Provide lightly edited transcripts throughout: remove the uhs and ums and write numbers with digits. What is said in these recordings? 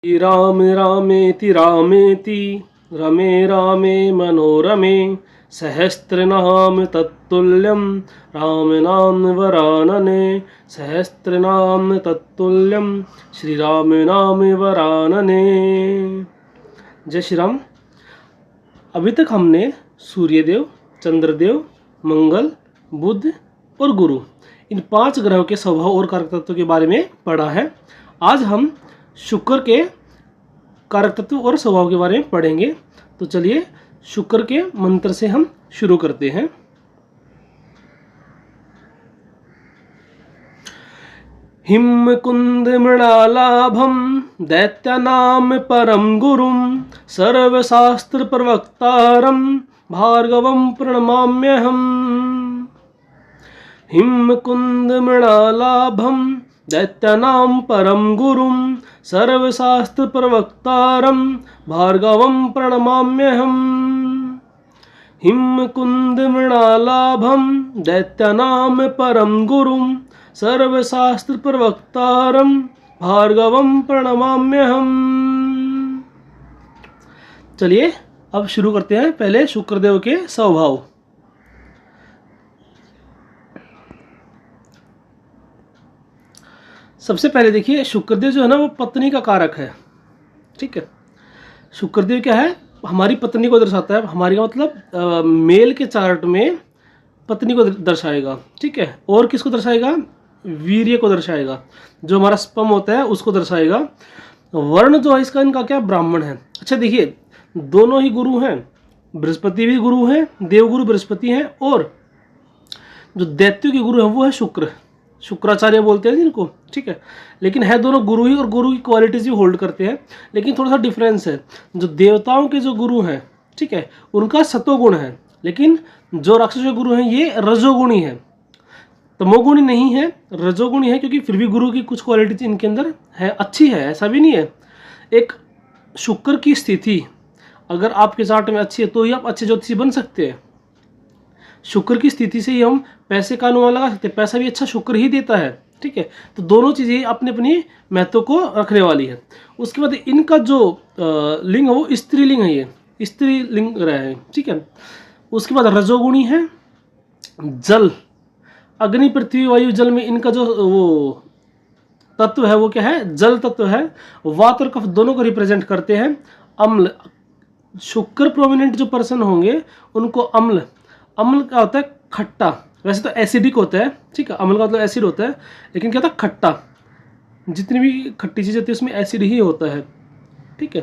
राम रामेति रामेति रमे रामे मनोरमे सहस्रनाम तत्तुल्यं राम नाम वरानने सहस्रनाम तत्तुल्यं श्री राम नाम वरानने। जय श्री राम। अभी तक हमने सूर्यदेव, चंद्रदेव, मंगल, बुध और गुरु इन 5 ग्रहों के स्वभाव और कारक तत्वों के बारे में पढ़ा है। आज हम शुक्र के कारक तत्व और स्वभाव के बारे में पढ़ेंगे। तो चलिए शुक्र के मंत्र से हम शुरू करते हैं। हिम कुंद मृणालाभम दैत्यानाम परम गुरुम सर्वशास्त्र प्रवक्तारम भार्गवम प्रणमाम्यहम्। हिम कुंद मृणालाभम दैत्यानां परम गुरुं सर्वशास्त्र प्रवक्तारं भार्गवं प्रणमाम्यहम्। हिम कुंद मृणालाभम दैत्यानां परम गुरुं सर्वशास्त्र प्रवक्तारं भार्गवं प्रणमाम्यहम्। चलिए अब शुरू करते हैं। पहले शुक्रदेव के स्वभाव। सबसे पहले देखिए, शुक्रदेव जो है ना वो पत्नी का कारक है। ठीक है, शुक्रदेव क्या है, हमारी पत्नी को दर्शाता है। हमारी का मतलब मेल के चार्ट में पत्नी को दर्शाएगा। ठीक है, और किसको दर्शाएगा, वीर्य को दर्शाएगा, जो हमारा स्पर्म होता है उसको दर्शाएगा। वर्ण जो है इसका, इनका क्या, ब्राह्मण है। अच्छा देखिए, दोनों ही गुरु हैं, बृहस्पति भी गुरु हैं, देवगुरु बृहस्पति हैं, और जो दैत्यों के गुरु हैं वो है शुक्र, शुक्राचार्य बोलते हैं जिनको। ठीक है, लेकिन है दोनों गुरु ही, और गुरु की क्वालिटीज भी होल्ड करते हैं। लेकिन थोड़ा सा डिफरेंस है, जो देवताओं के जो गुरु हैं, ठीक है, उनका सतोगुण है, लेकिन जो राक्षसों के गुरु हैं ये रजोगुणी है, तमोगुणी नहीं है, रजोगुणी है। क्योंकि फिर भी गुरु की कुछ क्वालिटीज इनके अंदर है, अच्छी है, ऐसा भी नहीं है। एक शुक्र की स्थिति अगर आपके चार्ट में अच्छी है तो ही आप अच्छे ज्योतिषी बन सकते हैं। शुक्र की स्थिति से ही हम पैसे का अनुमान लगा सकते हैं, पैसा भी अच्छा शुक्र ही देता है। ठीक है, तो दोनों चीज़ें अपनी अपनी महत्व को रखने वाली है। उसके बाद इनका जो लिंग है वो स्त्रीलिंग है, ये स्त्रीलिंग रहा है। ठीक है, उसके बाद रजोगुणी है, जल, अग्नि पृथ्वी वायु जल में इनका जो वो तत्व है वो क्या है, जल तत्व है। वात और कफ दोनों को रिप्रेजेंट करते हैं। अम्ल, शुक्र प्रोमिनेंट जो पर्सन होंगे उनको अम्ल, अम्ल क्या होता है, खट्टा। वैसे तो एसिडिक होता है, ठीक है, अम्ल का मतलब एसिड होता है, लेकिन क्या होता है, खट्टा। जितनी भी खट्टी चीज़ होती है उसमें एसिड ही होता है। ठीक है,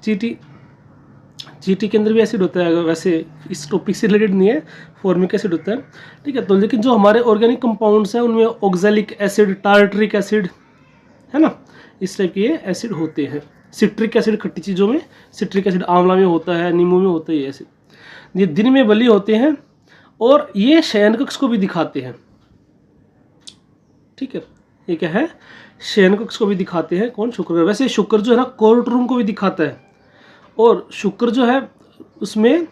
चीटी के अंदर भी एसिड होता है, वैसे इस टॉपिक से रिलेटेड नहीं है, फॉर्मिक एसिड होता है। ठीक है, तो लेकिन जो हमारे ऑर्गेनिक कंपाउंड्स हैं उनमें ऑक्जेलिक एसिड, टार्टरिक एसिड, है ना, इस टाइप के ये एसिड होते हैं। सिट्रिक एसिड खट्टी चीज़ों में, सिट्रिक एसिड आंवला में होता है, नींबू में होता है ये एसिड। ये दिन में बली होते हैं और ये शयन कक्ष को भी दिखाते हैं। ठीक है, ये क्या है, शयन कक्ष को भी दिखाते हैं। कौन, शुक्र। वैसे शुक्र जो है ना कोर्ट रूम को भी दिखाता है, और शुक्र जो है उसमें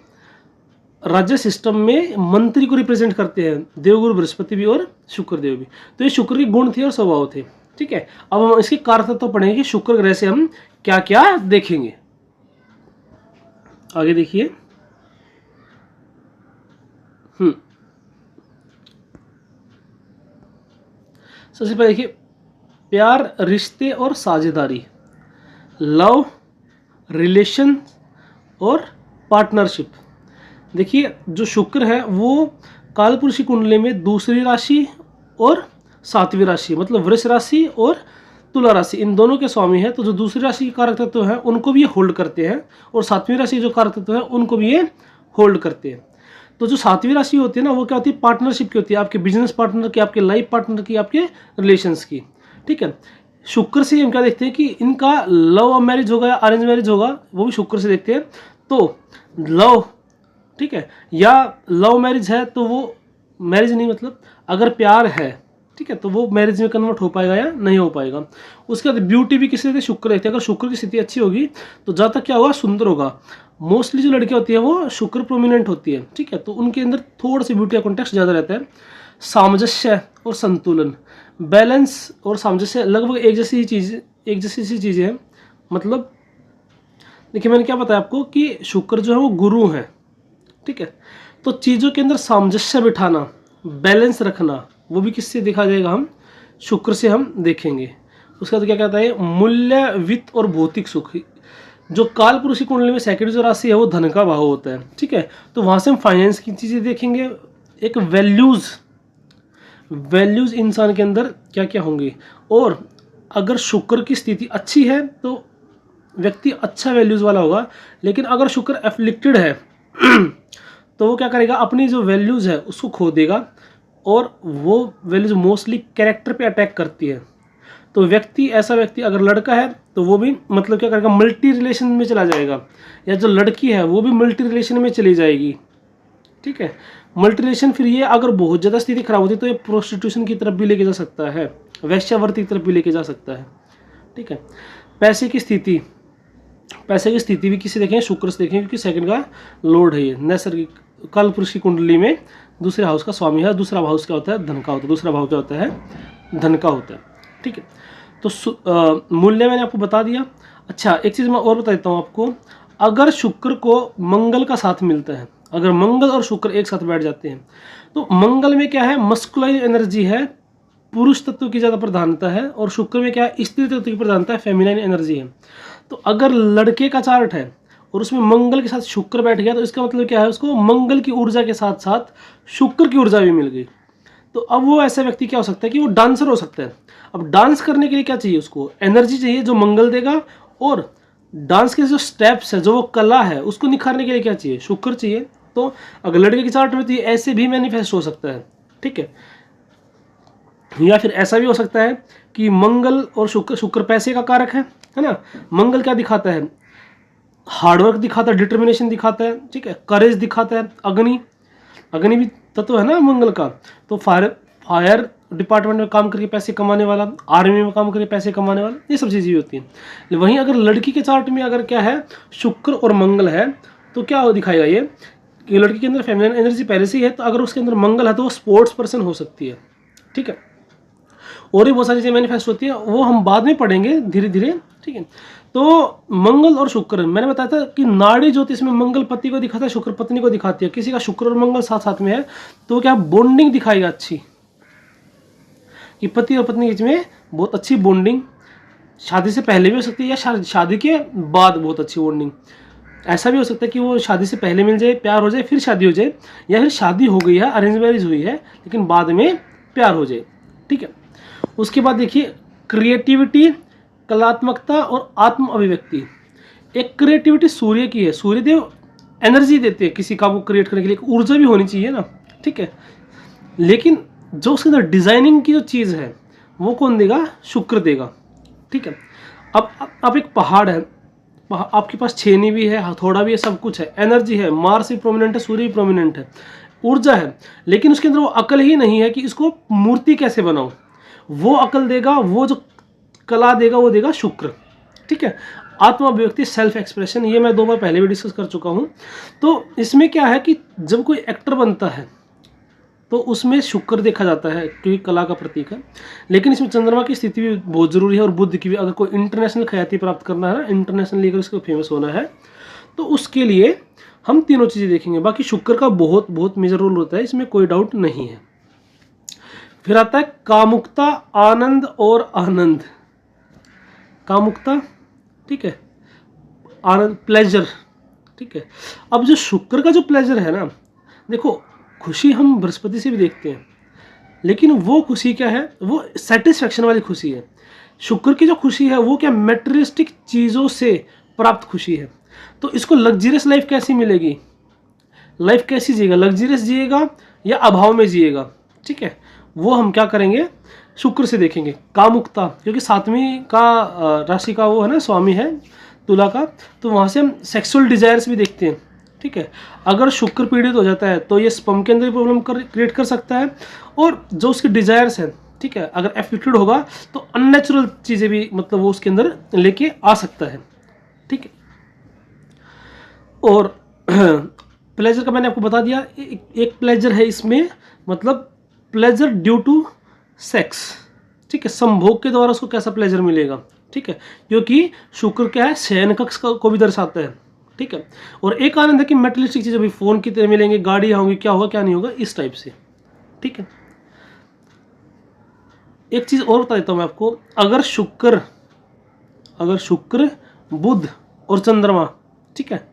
राज्य सिस्टम में मंत्री को रिप्रेजेंट करते हैं, देवगुरु बृहस्पति भी और शुक्रदेव भी। तो ये शुक्र के गुण थे और स्वभाव थे। ठीक है, अब हम इसके कारक तत्व तो पढ़ेंगे कि शुक्र ग्रह से हम क्या क्या देखेंगे। आगे देखिए। सबसे पहले देखिए, प्यार, रिश्ते और साझेदारी, लव, रिलेशन और पार्टनरशिप। देखिए जो शुक्र है वो कालपुरुषी कुंडली में दूसरी राशि और 7वीं राशि, मतलब वृष राशि और तुला राशि, इन दोनों के स्वामी है। तो जो दूसरी राशि के कारक तत्व है उनको भी ये होल्ड करते हैं, और 7वीं राशि जो कारक तत्व है उनको भी ये होल्ड करते हैं। तो जो 7वीं राशि होती है ना वो क्या होती है, पार्टनरशिप की होती है, आपके बिजनेस पार्टनर की, आपके लाइफ पार्टनर की, आपके रिलेशंस की। ठीक है, शुक्र से हम क्या देखते हैं कि इनका लव मैरिज होगा या अरेंज मैरिज होगा, वो भी शुक्र से देखते हैं। तो लव, ठीक है, या लव मैरिज है तो वो मैरिज नहीं, मतलब अगर प्यार है, ठीक है, तो वो मैरिज में कन्वर्ट हो पाएगा या नहीं हो पाएगा। उसके बाद ब्यूटी भी किसी से शुक्र रहती है, अगर शुक्र की स्थिति अच्छी होगी तो ज़्यादा तक क्या होगा, सुंदर होगा। मोस्टली जो लड़कियां होती है वो शुक्र प्रोमिनेंट होती है। ठीक है, तो उनके अंदर थोड़ा सी ब्यूटी का कॉन्टेक्स्ट ज़्यादा रहता है। सामंजस्य और संतुलन, बैलेंस और सामंजस्य लगभग एक जैसी सी चीज़ें हैं, मतलब देखिए मैंने क्या बताया आपको कि शुक्र जो है वो गुरु है, ठीक है। तो चीज़ों के अंदर सामंजस्य बिठाना, बैलेंस रखना, वो भी किससे देखा जाएगा, हम शुक्र से हम देखेंगे। उसका तो क्या कहता है, मूल्य, वित्त और भौतिक सुख। जो काल पुरुष की कुंडली में सेकंड जो राशि है वो धन का भाव होता है, ठीक है। तो वहाँ से हम फाइनेंस की चीज़ें देखेंगे, एक वैल्यूज़ इंसान के अंदर क्या क्या होंगी। और अगर शुक्र की स्थिति अच्छी है तो व्यक्ति अच्छा वैल्यूज़ वाला होगा, लेकिन अगर शुक्र एफ्लिक्टेड है तो वो क्या करेगा, अपनी जो वैल्यूज़ है उसको खो देगा, और वो वैल्यूज़ मोस्टली कैरेक्टर पे अटैक करती है। तो ऐसा व्यक्ति अगर लड़का है तो वो भी मतलब क्या करेगा, मल्टी रिलेशन में चला जाएगा, या जो लड़की है वो भी मल्टी रिलेशन में चली जाएगी, ठीक है। मल्टी रिलेशन फिर ये अगर बहुत ज़्यादा स्थिति खराब होती है तो ये प्रोस्टिट्यूशन की तरफ भी लेके जा सकता है, वैश्यावृत्ति की तरफ भी लेके जा सकता है, ठीक है। पैसे की स्थिति भी किसी देखें, शुक्र से देखें, क्योंकि सेकंड का लॉर्ड है ये, नैसर्गिक काल पुरुष की कुंडली में दूसरे हाउस का स्वामी है। दूसरा हाउस क्या होता है, धन का होता है। दूसरा भाव क्या होता है, धन का होता है, ठीक है। तो मूल्य मैंने आपको बता दिया। अच्छा, एक चीज़ मैं और बता देता हूँ आपको, अगर शुक्र को मंगल का साथ मिलता है, अगर मंगल और शुक्र एक साथ बैठ जाते हैं, तो मंगल में क्या है, मस्कुलाइन एनर्जी है, पुरुष तत्व की ज़्यादा प्रधानता है, और शुक्र में क्या है, स्त्री तत्व की प्रधानता है, फेमिनाइन एनर्जी है। तो अगर लड़के का चार्ट है और उसमें मंगल के साथ शुक्र बैठ गया, तो इसका मतलब क्या है, उसको मंगल की ऊर्जा के साथ साथ शुक्र की ऊर्जा भी मिल गई। तो अब वो ऐसा व्यक्ति क्या हो सकता है कि वो डांसर हो सकता है। अब डांस करने के लिए क्या चाहिए, उसको एनर्जी चाहिए जो मंगल देगा, और डांस के जो स्टेप्स है, जो वो कला है, उसको निखारने के लिए क्या चाहिए, शुक्र चाहिए। तो अगर लड़के की चार्ट में तो ये ऐसे भी मैनिफेस्ट हो सकता है, ठीक है। या फिर ऐसा भी हो सकता है कि मंगल और शुक्र पैसे का कारक है ना। मंगल क्या दिखाता है, हार्डवर्क दिखाता है, डिटर्मिनेशन दिखाता है, ठीक है, करेज दिखाता है। अग्नि भी तत्व है ना मंगल का, तो फायर डिपार्टमेंट में काम करके पैसे कमाने वाला, आर्मी में काम करके पैसे कमाने वाला, ये सब चीज़ें भी होती हैं। वहीं अगर लड़की के चार्ट में अगर क्या है, शुक्र और मंगल है, तो क्या दिखाएगा ये कि लड़की के अंदर फेमिनिन एनर्जी पहले से ही है, तो अगर उसके अंदर मंगल है तो वो स्पोर्ट्स पर्सन हो सकती है, ठीक है। और भी बहुत सारी चीज़ें मैनिफेस्ट होती है, वो हम बाद में पढ़ेंगे धीरे धीरे, ठीक है। तो मंगल और शुक्र, मैंने बताया था कि नाड़ी ज्योतिष में मंगल पति को दिखाता है, शुक्र पत्नी को दिखाती है। किसी का शुक्र और मंगल साथ साथ में है तो क्या बॉन्डिंग दिखाएगा अच्छी, कि पति और पत्नी के बीच में बहुत अच्छी बॉन्डिंग, शादी से पहले भी हो सकती है या शादी के बाद बहुत अच्छी बॉन्डिंग। ऐसा भी हो सकता है कि वो शादी से पहले मिल जाए, प्यार हो जाए, फिर शादी हो जाए, या फिर शादी हो गई है, अरेंज मैरिज हुई है, लेकिन बाद में प्यार हो जाए, ठीक है। उसके बाद देखिए क्रिएटिविटी, कलात्मकता और आत्म अभिव्यक्ति। एक क्रिएटिविटी सूर्य की है, सूर्यदेव एनर्जी देते हैं किसी काम को क्रिएट करने के लिए, ऊर्जा भी होनी चाहिए ना, ठीक है। लेकिन जो उसके अंदर डिजाइनिंग की जो चीज़ है वो कौन देगा, शुक्र देगा, ठीक है। अब एक पहाड़ है, आपके पास छेनी भी है, हथौड़ा भी है, सब कुछ है, एनर्जी है, मार्स भी प्रोमिनेंट है, सूर्य भी प्रोमिनेंट है, ऊर्जा है, लेकिन उसके अंदर वो अकल ही नहीं है कि इसको मूर्ति कैसे बनाऊं। वो अकल देगा, वो जो कला देगा वो देगा शुक्र, ठीक है। आत्म अभिव्यक्ति, सेल्फ एक्सप्रेशन, ये मैं 2 बार पहले भी डिस्कस कर चुका हूँ। तो इसमें क्या है कि जब कोई एक्टर बनता है तो उसमें शुक्र देखा जाता है क्योंकि कला का प्रतीक है, लेकिन इसमें चंद्रमा की स्थिति भी बहुत ज़रूरी है, और बुध की भी। अगर कोई इंटरनेशनल ख्याति प्राप्त करना है ना, इंटरनेशनली अगर इसको फेमस होना है, तो उसके लिए हम तीनों चीज़ें देखेंगे। बाकी शुक्र का बहुत बहुत मेजर रोल होता है, इसमें कोई डाउट नहीं है। फिर आता है कामुकता, आनंद और आनंद। कामुकता, ठीक है, आनंद, प्लेजर, ठीक है। अब जो शुक्र का जो प्लेजर है ना, देखो खुशी हम बृहस्पति से भी देखते हैं, लेकिन वो खुशी क्या है, वो सेटिस्फेक्शन वाली खुशी है। शुक्र की जो खुशी है वो क्या, मेटेरियलिस्टिक चीज़ों से प्राप्त खुशी है। तो इसको लग्जरियस लाइफ कैसी मिलेगी, लाइफ कैसी जिएगा, लग्जरियस जिएगा या अभाव में जिएगा, ठीक है। वो हम क्या करेंगे, शुक्र से देखेंगे। कामुकता, क्योंकि 7वीं का राशि का वो है ना, स्वामी है तुला का, तो वहाँ से हम सेक्सुअल डिजायर्स भी देखते हैं, ठीक है। अगर शुक्र पीड़ित हो जाता है तो ये स्पर्म के अंदर प्रॉब्लम क्रिएट कर सकता है, और जो उसके डिजायर्स हैं, ठीक है, अगर एफिक्टेड होगा तो अननेचुरल चीज़ें भी मतलब वो उसके अंदर लेके आ सकता है, ठीक है। और प्लेजर का मैंने आपको बता दिया, एक प्लेजर है इसमें, मतलब प्लेजर ड्यू टू सेक्स, ठीक है, संभोग के द्वारा उसको कैसा प्लेजर मिलेगा, ठीक है, क्योंकि शुक्र क्या है, शयन कक्ष को भी दर्शाता है। ठीक है, और एक आनंद है कि मेटलिस्टिक चीज़ें भी फ़ोन की तरह मिलेंगे, गाड़ियाँ होंगी, क्या होगा क्या नहीं होगा, इस टाइप से। ठीक है, एक चीज़ और बता देता हूँ मैं आपको, अगर शुक्र बुध और चंद्रमा, ठीक है,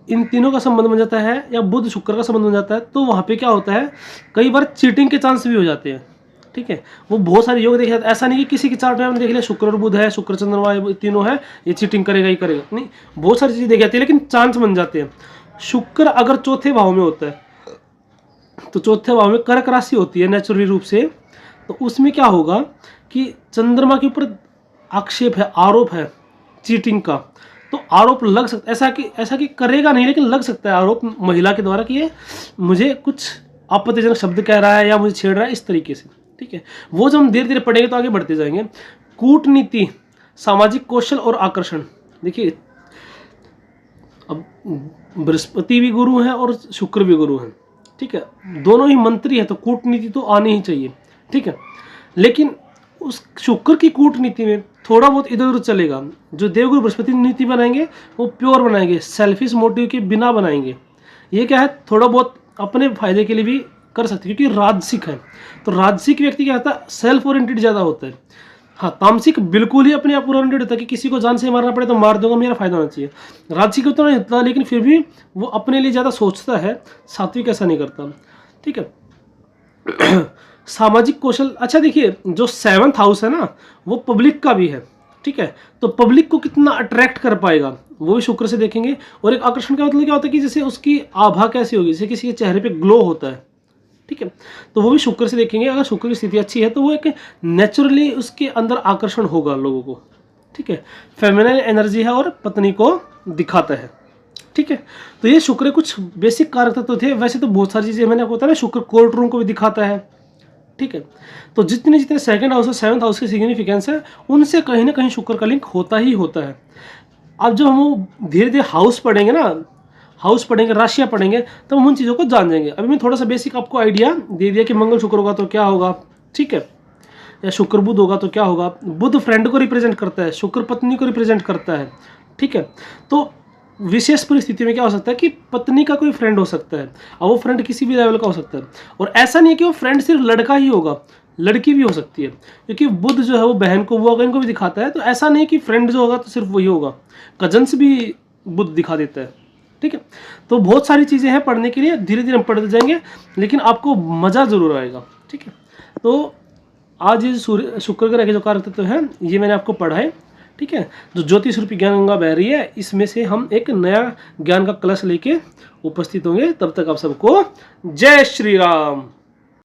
इन तीनों का संबंध बन जाता है या बुध शुक्र का संबंध बन जाता है, तो वहाँ पे क्या होता है, कई बार चीटिंग के चांस भी हो जाते हैं। ठीक है, वो बहुत सारे योग देखे जाते हैं, ऐसा नहीं कि किसी के चार्ट में हमने देख लिया शुक्र और बुध है, शुक्र चंद्रमा है, तीनों है, ये चीटिंग करेगा ही करेगा, नहीं, बहुत सारी चीज़ें देखी जाती है, लेकिन चांस बन जाते हैं। शुक्र अगर चौथे भाव में होता है, तो चौथे भाव में कर्क राशि होती है नेचुरली रूप से, तो उसमें क्या होगा कि चंद्रमा के ऊपर आक्षेप है, आरोप है चीटिंग का, तो आरोप लग सकता है, ऐसा कि करेगा नहीं, लेकिन लग सकता है आरोप महिला के द्वारा कि ये मुझे कुछ आपत्तिजनक शब्द कह रहा है या मुझे छेड़ रहा है, इस तरीके से। ठीक है, वो जब हम धीरे धीरे पढ़ेंगे तो आगे बढ़ते जाएंगे। कूटनीति, सामाजिक कौशल और आकर्षण, देखिए अब बृहस्पति भी गुरु है और शुक्र भी गुरु है। ठीक है, दोनों ही मंत्री है, तो कूटनीति तो आनी ही चाहिए। ठीक है, लेकिन उस शुक्र की कूटनीति में थोड़ा बहुत इधर उधर चलेगा। जो देवगुरु बृहस्पति नीति बनाएंगे वो प्योर बनाएंगे, सेल्फिश मोटिव के बिना बनाएंगे। ये क्या है, थोड़ा बहुत अपने फायदे के लिए भी कर सकते हैं, क्योंकि राजसिक है, तो राजसिक व्यक्ति क्या होता है, सेल्फ ओरिएंटेड ज़्यादा होता है। हाँ, तामसिक बिल्कुल ही अपने आप ओरिएंटेड होता है कि किसी को जान से मारना पड़े तो मार दूंगा, मेरा फायदा होना चाहिए। राजसिक उतना नहीं होता, लेकिन फिर भी वो अपने लिए ज़्यादा सोचता है, सात्विक ऐसा नहीं करता। ठीक है, सामाजिक कौशल, अच्छा देखिए जो 7th हाउस है ना, वो पब्लिक का भी है। ठीक है, तो पब्लिक को कितना अट्रैक्ट कर पाएगा वो भी शुक्र से देखेंगे। और एक आकर्षण का मतलब क्या होता है कि जैसे उसकी आभा कैसी होगी, जैसे किसी के चेहरे पे ग्लो होता है। ठीक है, तो वो भी शुक्र से देखेंगे। अगर शुक्र की स्थिति अच्छी है तो वो एक नेचुरली उसके अंदर आकर्षण होगा लोगों को। ठीक है, फेमिनिन एनर्जी है और पत्नी को दिखाता है। ठीक है, तो ये शुक्र कुछ बेसिक कारक तत्व थे। वैसे तो बहुत सारी चीज़ें मैंने आपको बताया ना, शुक्र कोर्ट रूम को भी दिखाता है। ठीक है, तो जितने 2nd हाउस और 7th हाउस की सिग्निफिकेंस है, उनसे कहीं ना कहीं शुक्र का लिंक होता ही होता है। अब जब हम धीरे धीरे हाउस पढ़ेंगे ना, हाउस पढ़ेंगे, राशियाँ पढ़ेंगे, तब हम उन चीज़ों को जान जाएंगे। अभी मैं थोड़ा सा बेसिक आपको आइडिया दे दिया कि मंगल शुक्र होगा तो क्या होगा। ठीक है, या शुक्र बुध होगा तो क्या होगा। बुध फ्रेंड को रिप्रेजेंट करता है, शुक्र पत्नी को रिप्रेजेंट करता है। ठीक है, तो विशेष परिस्थिति में क्या हो सकता है कि पत्नी का कोई फ्रेंड हो सकता है, और वो फ्रेंड किसी भी लेवल का हो सकता है। और ऐसा नहीं है कि वो फ्रेंड सिर्फ लड़का ही होगा, लड़की भी हो सकती है, क्योंकि बुध जो है वो बहन को, बुआ को भी दिखाता है। तो ऐसा नहीं कि फ्रेंड जो होगा तो सिर्फ वही होगा, कजन्स भी बुध दिखा देता है। ठीक है, तो बहुत सारी चीज़ें हैं पढ़ने के लिए, धीरे धीरे हम पढ़ते जाएंगे, लेकिन आपको मज़ा ज़रूर आएगा। ठीक है, तो आज ये शुक्र ग्रह के जो कारक तत्व हैं ये मैंने आपको पढ़ाए। ठीक है, जो ज्योतिष रूपी ज्ञान गंगा बह रही है, इसमें से हम एक नया ज्ञान का कलश लेके उपस्थित होंगे। तब तक आप सबको जय श्री राम।